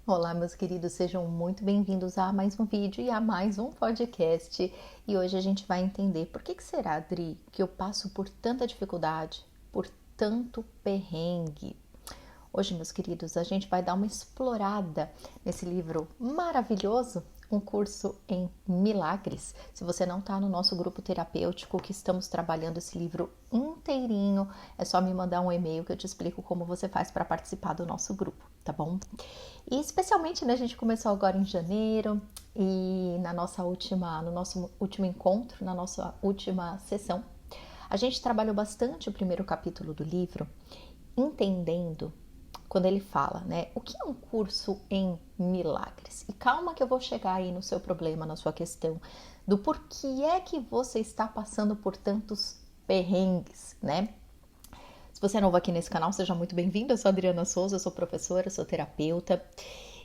Olá, meus queridos, sejam muito bem-vindos a mais um vídeo e a mais um podcast. E hoje a gente vai entender por que será, Adri, que eu passo por tanta dificuldade, por tanto perrengue. Hoje, meus queridos, a gente vai dar uma explorada nesse livro maravilhoso, um curso em milagres. Se você não está no nosso grupo terapêutico, que estamos trabalhando esse livro inteirinho, é só me mandar um e-mail que eu te explico como você faz para participar do nosso grupo, tá bom? E especialmente, né, a gente começou agora em janeiro e no nosso último encontro, na nossa última sessão, a gente trabalhou bastante o primeiro capítulo do livro, entendendo quando ele fala, né, o que é um curso em milagres? E calma que eu vou chegar aí no seu problema, na sua questão, do porquê é que você está passando por tantos perrengues, né? Se você é novo aqui nesse canal, seja muito bem-vindo. Eu sou a Adriana Souza, eu sou professora, sou terapeuta.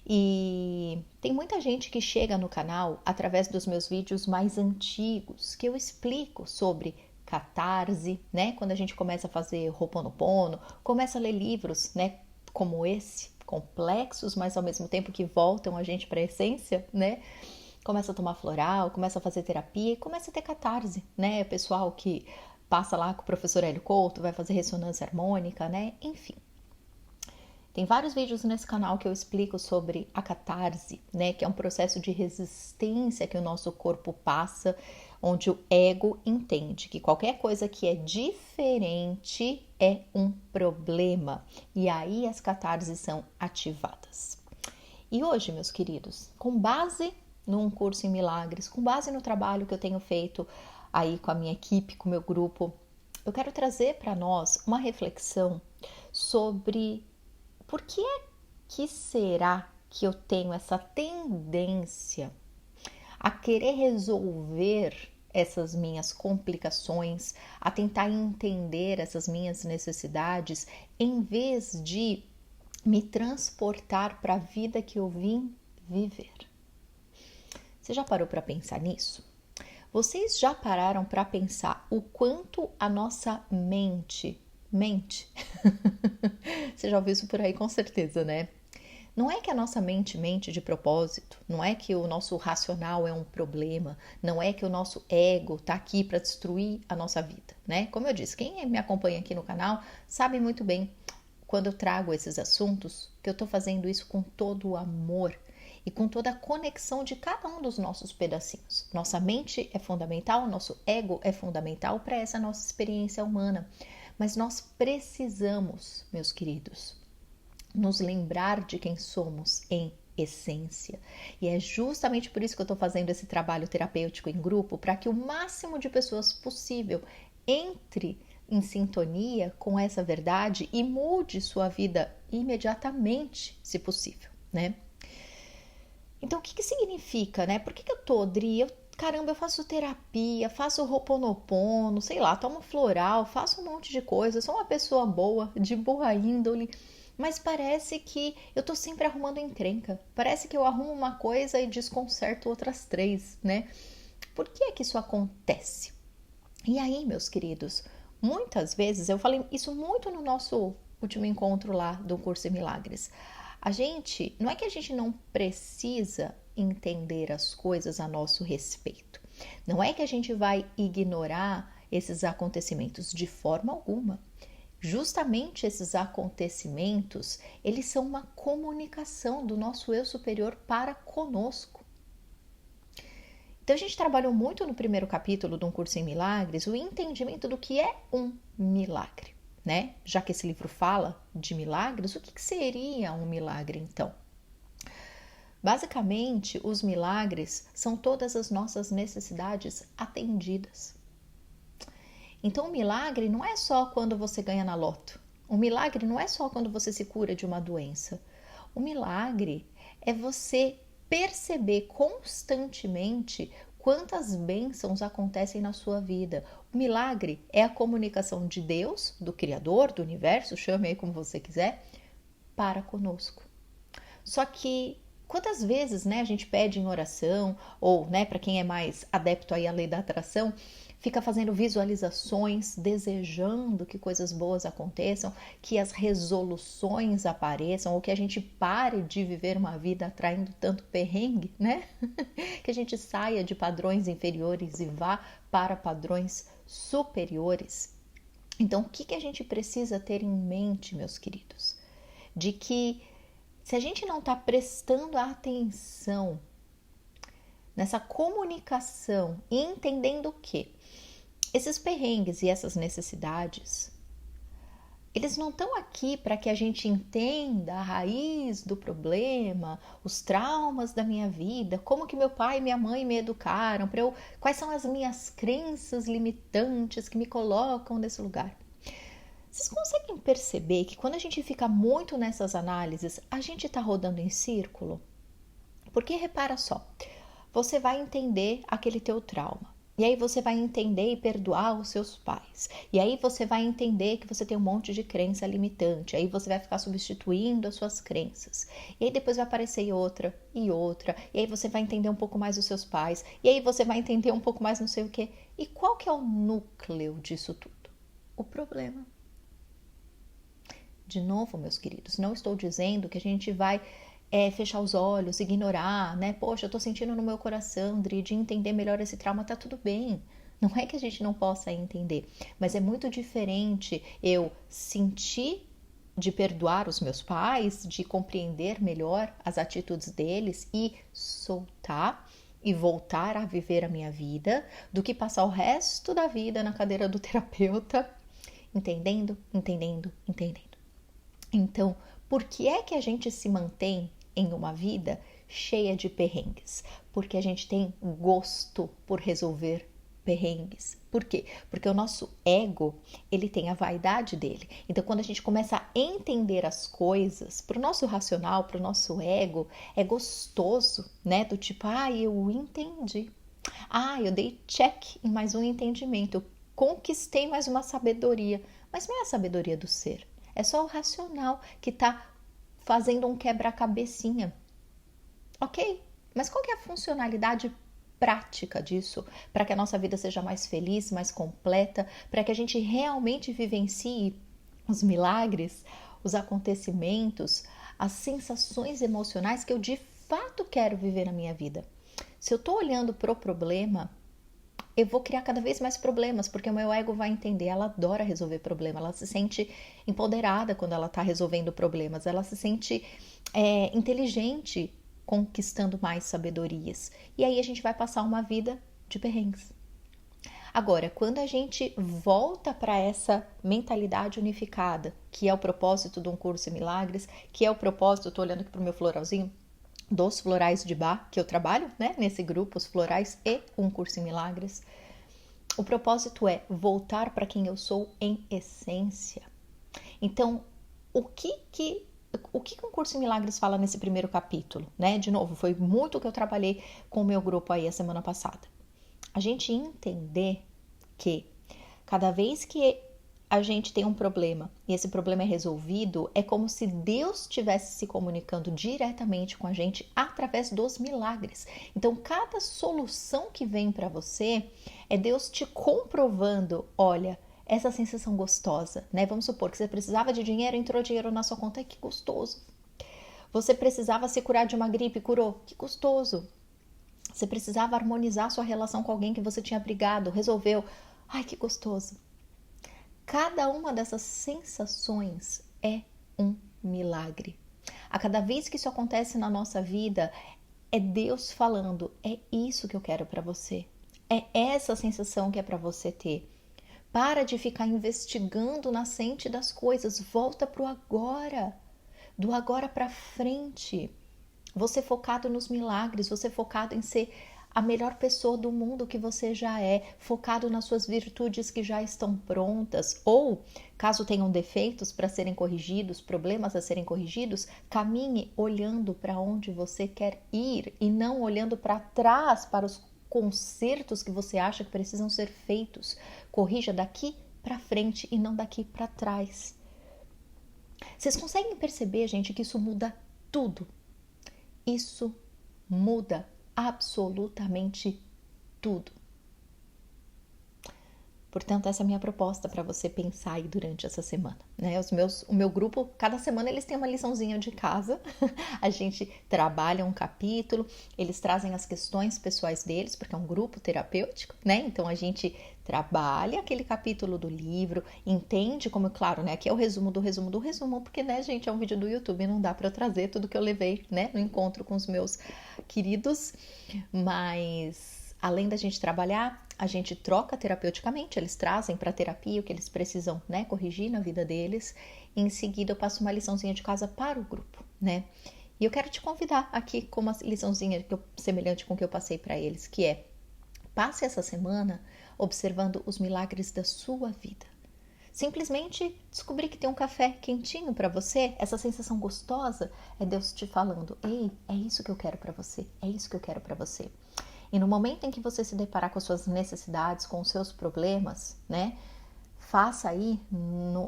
E tem muita gente que chega no canal através dos meus vídeos mais antigos, que eu explico sobre catarse, né? Quando a gente começa a fazer Ho'oponopono, começa a ler livros, né? Como esse, complexos, mas ao mesmo tempo que voltam a gente para a essência, né? Começa a tomar floral, começa a fazer terapia e começa a ter catarse, né? Pessoal que passa lá com o professor Hélio Couto, vai fazer ressonância harmônica, né? Enfim. Tem vários vídeos nesse canal que eu explico sobre a catarse, né? Que é um processo de resistência que o nosso corpo passa, onde o ego entende que qualquer coisa que é diferente é um problema. E aí as catarses são ativadas. E hoje, meus queridos, com base num curso em milagres, com base no trabalho que eu tenho feito aí com a minha equipe, com o meu grupo, eu quero trazer para nós uma reflexão sobre por que é que será que eu tenho essa tendência a querer resolver essas minhas complicações, a tentar entender essas minhas necessidades, em vez de me transportar para a vida que eu vim viver. Você já parou para pensar nisso? Vocês já pararam para pensar o quanto a nossa mente mente? Você já ouviu isso por aí com certeza, né? Não é que a nossa mente mente de propósito, não é que o nosso racional é um problema, não é que o nosso ego está aqui para destruir a nossa vida, né? Como eu disse, quem me acompanha aqui no canal sabe muito bem quando eu trago esses assuntos que eu estou fazendo isso com todo o amor e com toda a conexão de cada um dos nossos pedacinhos. Nossa mente é fundamental, nosso ego é fundamental para essa nossa experiência humana, mas nós precisamos, meus queridos, nos lembrar de quem somos em essência. E é justamente por isso que eu estou fazendo esse trabalho terapêutico em grupo, para que o máximo de pessoas possível entre em sintonia com essa verdade e mude sua vida imediatamente, se possível, né? Então, o que significa, né? Por que eu tô, Dri? Caramba, eu faço terapia, faço Ho'oponopono, sei lá, tomo floral, faço um monte de coisa, sou uma pessoa boa, de boa índole, mas parece que eu tô sempre arrumando encrenca. Parece que eu arrumo uma coisa e desconcerto outras três, né? Por que é que isso acontece? E aí, meus queridos, muitas vezes, eu falei isso muito no nosso último encontro lá do Curso em Milagres. Não é que a gente não precisa entender as coisas a nosso respeito. Não é que a gente vai ignorar esses acontecimentos de forma alguma. Justamente esses acontecimentos, eles são uma comunicação do nosso eu superior para conosco. Então a gente trabalhou muito no primeiro capítulo de Um Curso em Milagres o entendimento do que é um milagre, né? Já que esse livro fala de milagres, o que seria um milagre então? Basicamente, os milagres são todas as nossas necessidades atendidas. Então, o milagre não é só quando você ganha na loto. O milagre não é só quando você se cura de uma doença. O milagre é você perceber constantemente quantas bênçãos acontecem na sua vida. O milagre é a comunicação de Deus, do Criador, do Universo, chame aí como você quiser, para conosco. Só que Quantas vezes, né, a gente pede em oração, ou, né, para quem é mais adepto aí à lei da atração, fica fazendo visualizações, desejando que coisas boas aconteçam, que as resoluções apareçam, ou que a gente pare de viver uma vida atraindo tanto perrengue, né? Que a gente saia de padrões inferiores e vá para padrões superiores. Então, o que a gente precisa ter em mente, meus queridos? De que se a gente não está prestando atenção nessa comunicação e entendendo que esses perrengues e essas necessidades, eles não estão aqui para que a gente entenda a raiz do problema, os traumas da minha vida, como que meu pai e minha mãe me educaram, quais são as minhas crenças limitantes que me colocam nesse lugar. Vocês conseguem perceber que quando a gente fica muito nessas análises, a gente está rodando em círculo? Porque repara só, você vai entender aquele teu trauma. E aí você vai entender e perdoar os seus pais. E aí você vai entender que você tem um monte de crença limitante. Aí você vai ficar substituindo as suas crenças. E aí depois vai aparecer outra e outra. E aí você vai entender um pouco mais os seus pais. E aí você vai entender um pouco mais não sei o quê. E qual que é o núcleo disso tudo? O problema. De novo, meus queridos, não estou dizendo que a gente vai fechar os olhos, ignorar, né? Poxa, eu tô sentindo no meu coração, Dri, de entender melhor esse trauma, tá tudo bem. Não é que a gente não possa entender, mas é muito diferente eu sentir de perdoar os meus pais, de compreender melhor as atitudes deles e soltar e voltar a viver a minha vida, do que passar o resto da vida na cadeira do terapeuta, entendendo. Então, por que é que a gente se mantém em uma vida cheia de perrengues? Porque a gente tem gosto por resolver perrengues. Por quê? Porque o nosso ego, ele tem a vaidade dele. Então, quando a gente começa a entender as coisas, pro nosso racional, pro nosso ego, é gostoso, né? Do tipo, eu entendi. Eu dei check em mais um entendimento. Eu conquistei mais uma sabedoria. Mas não é a sabedoria do ser. É só o racional que está fazendo um quebra-cabecinha. Ok? Mas qual que é a funcionalidade prática disso? Para que a nossa vida seja mais feliz, mais completa, para que a gente realmente vivencie os milagres, os acontecimentos, as sensações emocionais que eu de fato quero viver na minha vida. Se eu estou olhando para o problema, eu vou criar cada vez mais problemas, porque o meu ego vai entender, ela adora resolver problemas, ela se sente empoderada quando ela está resolvendo problemas, ela se sente inteligente, conquistando mais sabedorias. E aí a gente vai passar uma vida de perrengues. Agora, quando a gente volta para essa mentalidade unificada, que é o propósito de um curso em milagres, que é o propósito, eu tô olhando aqui pro meu floralzinho, dos florais de Bach, que eu trabalho, né, nesse grupo, os florais e um curso em milagres. O propósito é voltar para quem eu sou em essência. Então, o que um curso em milagres fala nesse primeiro capítulo, né? De novo, foi muito o que eu trabalhei com o meu grupo aí a semana passada. A gente entender que cada vez que a gente tem um problema e esse problema é resolvido, é como se Deus estivesse se comunicando diretamente com a gente através dos milagres. Então, cada solução que vem para você é Deus te comprovando, olha, essa sensação gostosa, né? Vamos supor que você precisava de dinheiro, entrou dinheiro na sua conta, que gostoso. Você precisava se curar de uma gripe, curou, que gostoso. Você precisava harmonizar sua relação com alguém que você tinha brigado, resolveu, ai, que gostoso. Cada uma dessas sensações é um milagre. A cada vez que isso acontece na nossa vida, é Deus falando, é isso que eu quero para você. É essa sensação que é para você ter. Para de ficar investigando o nascente das coisas, volta pro agora. Do agora para frente. Você focado nos milagres, você focado em ser a melhor pessoa do mundo que você já é, focado nas suas virtudes que já estão prontas, ou, caso tenham defeitos para serem corrigidos, problemas a serem corrigidos, caminhe olhando para onde você quer ir e não olhando para trás, para os consertos que você acha que precisam ser feitos. Corrija daqui para frente e não daqui para trás. Vocês conseguem perceber, gente, que isso muda tudo? Isso muda absolutamente tudo. Portanto, essa é a minha proposta para você pensar aí durante essa semana, né? O meu grupo, cada semana eles têm uma liçãozinha de casa. A gente trabalha um capítulo, eles trazem as questões pessoais deles, porque é um grupo terapêutico, né? Então a gente trabalha aquele capítulo do livro, entende como, claro, né? Aqui é o resumo do resumo do resumo, porque, né, gente, é um vídeo do YouTube, não dá para eu trazer tudo que eu levei, né, no encontro com os meus queridos, mas além da gente trabalhar, a gente troca terapeuticamente, eles trazem para a terapia o que eles precisam, né, corrigir na vida deles. E em seguida eu passo uma liçãozinha de casa para o grupo, né? E eu quero te convidar aqui com uma liçãozinha semelhante com o que eu passei para eles, que é: passe essa semana observando os milagres da sua vida. Simplesmente descobrir que tem um café quentinho para você, essa sensação gostosa é Deus te falando: ei, é isso que eu quero para você, é isso que eu quero para você. E no momento em que você se deparar com as suas necessidades, com os seus problemas, né? Faça aí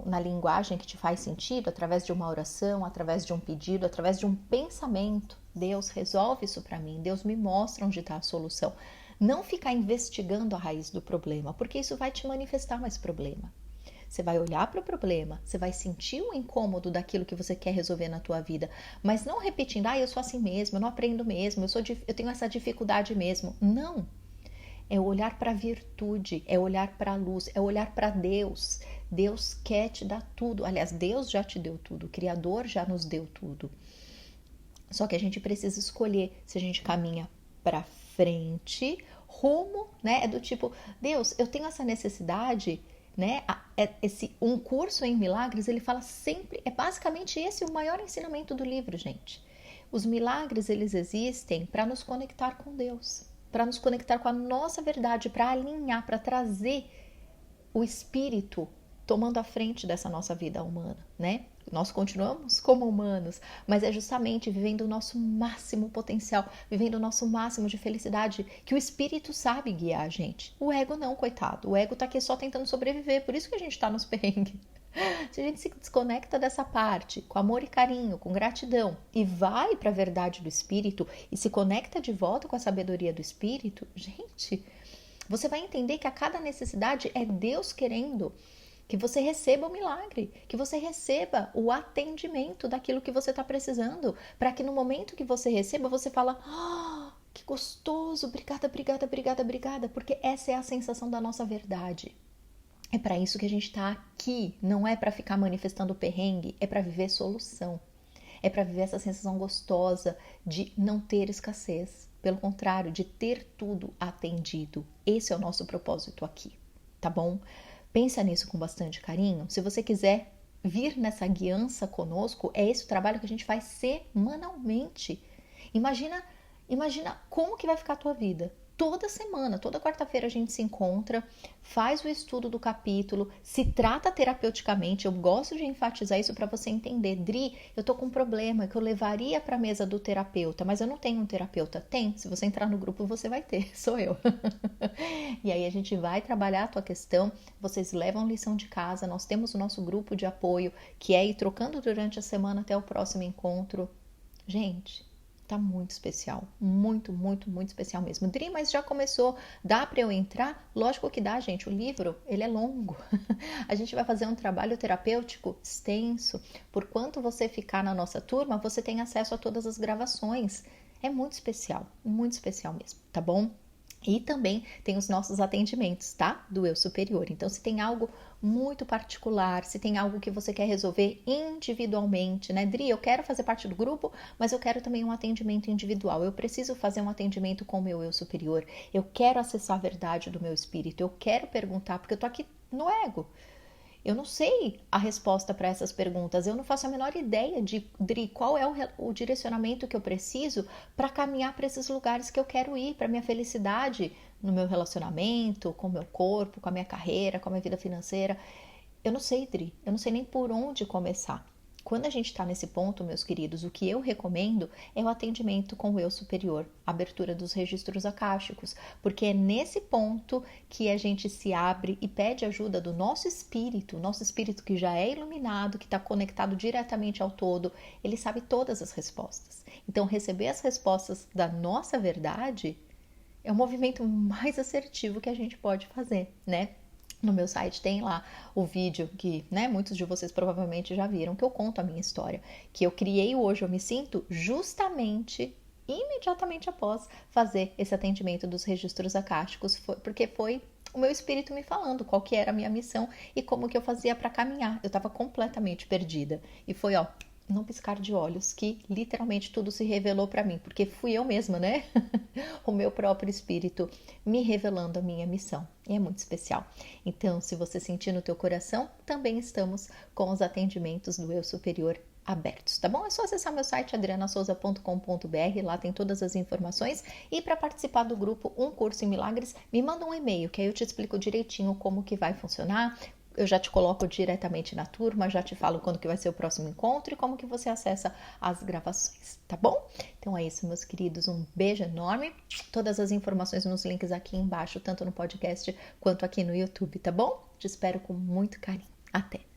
na linguagem que te faz sentido, através de uma oração, através de um pedido, através de um pensamento. Deus, resolve isso para mim. Deus, me mostra onde está a solução. Não ficar investigando a raiz do problema, porque isso vai te manifestar mais problema. Você vai olhar para o problema, você vai sentir o incômodo daquilo que você quer resolver na tua vida, mas não repetindo: eu sou assim mesmo, eu não aprendo mesmo, eu tenho essa dificuldade mesmo. Não. É olhar para a virtude, é olhar para a luz, é olhar para Deus. Deus quer te dar tudo. Aliás, Deus já te deu tudo, o Criador já nos deu tudo. Só que a gente precisa escolher se a gente caminha para frente, rumo, né? É do tipo: Deus, eu tenho essa necessidade, né? Um curso em milagres, ele fala sempre, é basicamente esse o maior ensinamento do livro, gente. Os milagres, eles existem para nos conectar com Deus, para nos conectar com a nossa verdade, para alinhar, para trazer o Espírito tomando a frente dessa nossa vida humana, né? Nós continuamos como humanos, mas é justamente vivendo o nosso máximo potencial, vivendo o nosso máximo de felicidade, que o Espírito sabe guiar a gente. O ego não, coitado. O ego tá aqui só tentando sobreviver, por isso que a gente tá nos perrengues. Se a gente se desconecta dessa parte, com amor e carinho, com gratidão, e vai para a verdade do Espírito e se conecta de volta com a sabedoria do Espírito, gente, você vai entender que a cada necessidade é Deus querendo que você receba o milagre, que você receba o atendimento daquilo que você está precisando, para que no momento que você receba, você fala: que gostoso, obrigada, obrigada, obrigada, obrigada, porque essa é a sensação da nossa verdade. É para isso que a gente está aqui, não é para ficar manifestando perrengue, é para viver solução. É para viver essa sensação gostosa de não ter escassez. Pelo contrário, de ter tudo atendido. Esse é o nosso propósito aqui, tá bom? Pensa nisso com bastante carinho. Se você quiser vir nessa guiança conosco, é esse o trabalho que a gente faz semanalmente. Imagina como que vai ficar a tua vida. Toda semana, toda quarta-feira a gente se encontra, faz o estudo do capítulo, se trata terapeuticamente. Eu gosto de enfatizar isso para você entender. Dri, eu tô com um problema que eu levaria para a mesa do terapeuta, mas eu não tenho um terapeuta. Tem, se você entrar no grupo você vai ter, sou eu. E aí a gente vai trabalhar a tua questão, vocês levam lição de casa, nós temos o nosso grupo de apoio, que é ir trocando durante a semana até o próximo encontro. Gente, tá muito especial, muito, muito, muito especial mesmo. Dri, mas já começou, dá para eu entrar? Lógico que dá, gente, o livro, ele é longo. A gente vai fazer um trabalho terapêutico extenso. Por quanto você ficar na nossa turma, você tem acesso a todas as gravações. É muito especial mesmo, tá bom? E também tem os nossos atendimentos, tá? Do eu superior. Então, se tem algo muito particular, se tem algo que você quer resolver individualmente, né? Dri, eu quero fazer parte do grupo, mas eu quero também um atendimento individual. Eu preciso fazer um atendimento com o meu eu superior. Eu quero acessar a verdade do meu espírito. Eu quero perguntar, porque eu tô aqui no ego. Eu não sei a resposta para essas perguntas, eu não faço a menor ideia de qual é o direcionamento que eu preciso para caminhar para esses lugares que eu quero ir, para minha felicidade no meu relacionamento, com o meu corpo, com a minha carreira, com a minha vida financeira. Eu não sei, Dri, eu não sei nem por onde começar. Quando a gente está nesse ponto, meus queridos, o que eu recomendo é o atendimento com o eu superior, a abertura dos registros akáshicos, porque é nesse ponto que a gente se abre e pede ajuda do nosso espírito que já é iluminado, que está conectado diretamente ao todo, ele sabe todas as respostas. Então, receber as respostas da nossa verdade é o movimento mais assertivo que a gente pode fazer, né? No meu site tem lá o vídeo que, né, muitos de vocês provavelmente já viram, que eu conto a minha história, que eu criei o Hoje Eu Me Sinto justamente imediatamente após fazer esse atendimento dos registros akáshicos, porque foi o meu espírito me falando qual que era a minha missão e como que eu fazia para caminhar. Eu estava completamente perdida e foi, ó, num piscar de olhos que literalmente tudo se revelou para mim, porque fui eu mesma, né? O meu próprio espírito me revelando a minha missão. E é muito especial. Então, se você sentir no teu coração, também estamos com os atendimentos do Eu Superior abertos, tá bom? É só acessar meu site adrianasouza.com.br, lá tem todas as informações. E para participar do grupo Um Curso em Milagres, me manda um e-mail, que aí eu te explico direitinho como que vai funcionar. Eu já te coloco diretamente na turma, já te falo quando que vai ser o próximo encontro e como que você acessa as gravações, tá bom? Então é isso, meus queridos, um beijo enorme. Todas as informações nos links aqui embaixo, tanto no podcast quanto aqui no YouTube, tá bom? Te espero com muito carinho. Até!